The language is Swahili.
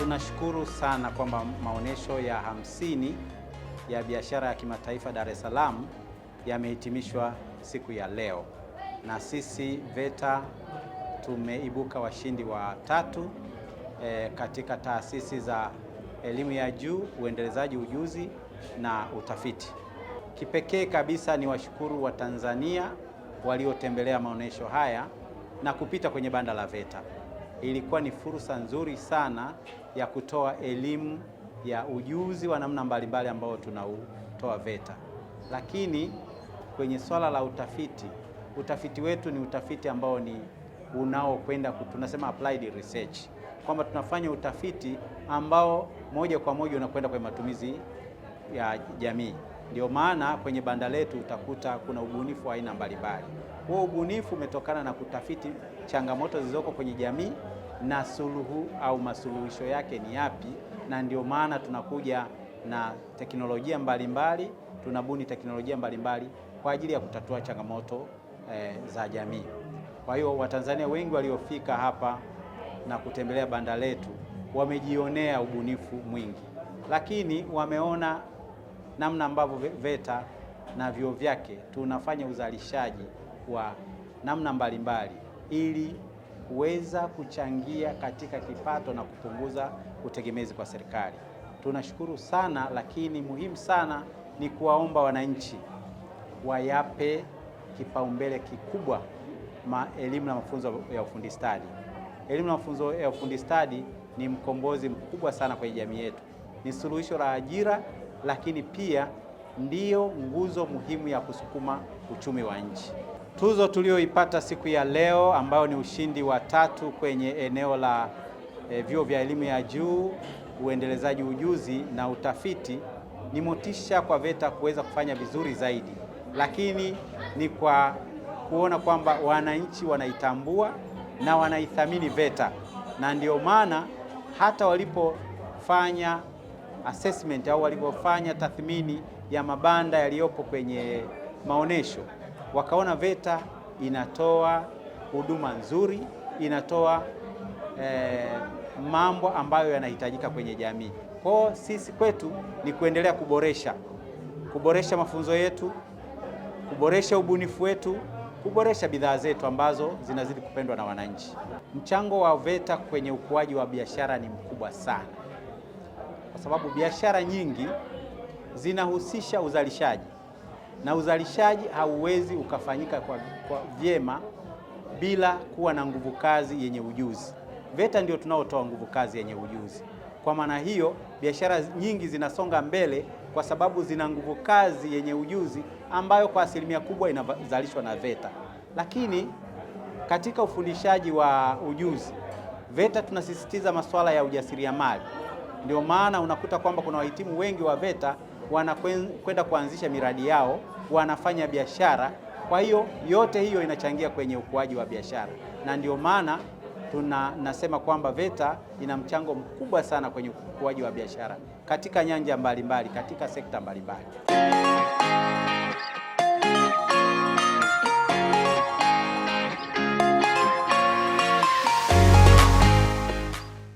Tunashukuru sana kwamba maonesho ya 50 ya biashara ya kimataifa Dar es Salaam yamehitimishwa siku ya leo, na sisi VETA tumeibuka washindi wa 3 katika taasisi za elimu ya juu, uendelezaji ujuzi na utafiti. Kipekee kabisa ni washukuru wa Tanzania waliotembelea maonesho haya na kupita kwenye banda la VETA. Ilikuwa ni fursa nzuri sana ya kutoa elimu ya ujuzi wa namna mbalimbali ambao tunautoa VETA. Lakini kwenye swala la utafiti wetu ni utafiti ambao ni unaokwenda, tunasema applied research, kwamba tunafanya utafiti ambao moja kwa moja unakwenda kwa matumizi ya jamii. Ndio maana kwenye banda letu utakuta kuna ubunifu wa aina mbalimbali. Huo ubunifu umetokana na kutafiti changamoto zilizoko kwenye jamii na suluhu au masuluhisho yake ni yapi, na ndio maana tunakuja na teknolojia mbalimbali, tunabuni teknolojia mbalimbali kwa ajili ya kutatua changamoto za jamii. Kwa hiyo Watanzania wengi waliofika hapa na kutembelea banda letu wamejionea ubunifu mwingi, lakini wameona namna ambavyo VETA na vyuo vyake tunafanya uzalishaji wa namna mbalimbali ili kuweza kuchangia katika kipato na kupunguza utegemezi kwa serikali. Tunashukuru sana, lakini muhimu sana ni kuwaomba wananchi wayape kipaumbele kikubwa elimu na mafunzo ya ufundi stadi. Elimu na mafunzo ya ufundi stadi ni mkombozi mkubwa sana kwenye jamii yetu. Ni suluhisho la ajira, lakini pia ndiyo nguzo muhimu ya kusukuma uchumi wa nchi. Tuzo tulioipata siku ya leo ambayo ni ushindi wa 3 kwenye eneo la vyuo vya elimu ya juu, uendelezaji ujuzi na utafiti ni motisha kwa VETA kuweza kufanya vizuri zaidi, lakini ni kwa kuona kwamba wananchi wanaitambua na wanaithamini VETA, na ndio maana hata walipofanya assessment au walipofanya tathmini ya mabanda yaliyopo kwenye maonesho, wakaona VETA inatoa huduma nzuri, inatoa mambo ambayo yanahitajika kwenye jamii. Kwa sisi kwetu ni kuendelea kuboresha mafunzo yetu, kuboresha ubunifu wetu, kuboresha bidhaa zetu ambazo zinazidi kupendwa na wananchi. Mchango wa VETA kwenye ukuaji wa biashara ni mkubwa sana, kwa sababu biashara nyingi zinahusisha uzalishaji, na uzalishaji hauwezi ukafanyika kwa vyema bila kuwa na nguvu kazi yenye ujuzi. VETA ndio tunaotoa nguvu kazi yenye ujuzi. Kwa maana hiyo, biashara nyingi zinasonga mbele kwa sababu zina nguvu kazi yenye ujuzi ambayo kwa asilimia kubwa inazalishwa na VETA. Lakini katika ufundishaji wa ujuzi, VETA tunasisitiza masuala ya ujasiriamali. Ndio maana unakuta kwamba kuna wahitimu wengi wa VETA wanakwenda kuanzisha miradi yao, wanafanya biashara. Kwa hiyo yote hiyo inachangia kwenye ukuaji wa biashara, na ndio maana nasema kwamba VETA ina mchango mkubwa sana kwenye ukuaji wa biashara katika nyanja mbalimbali, katika sekta mbalimbali.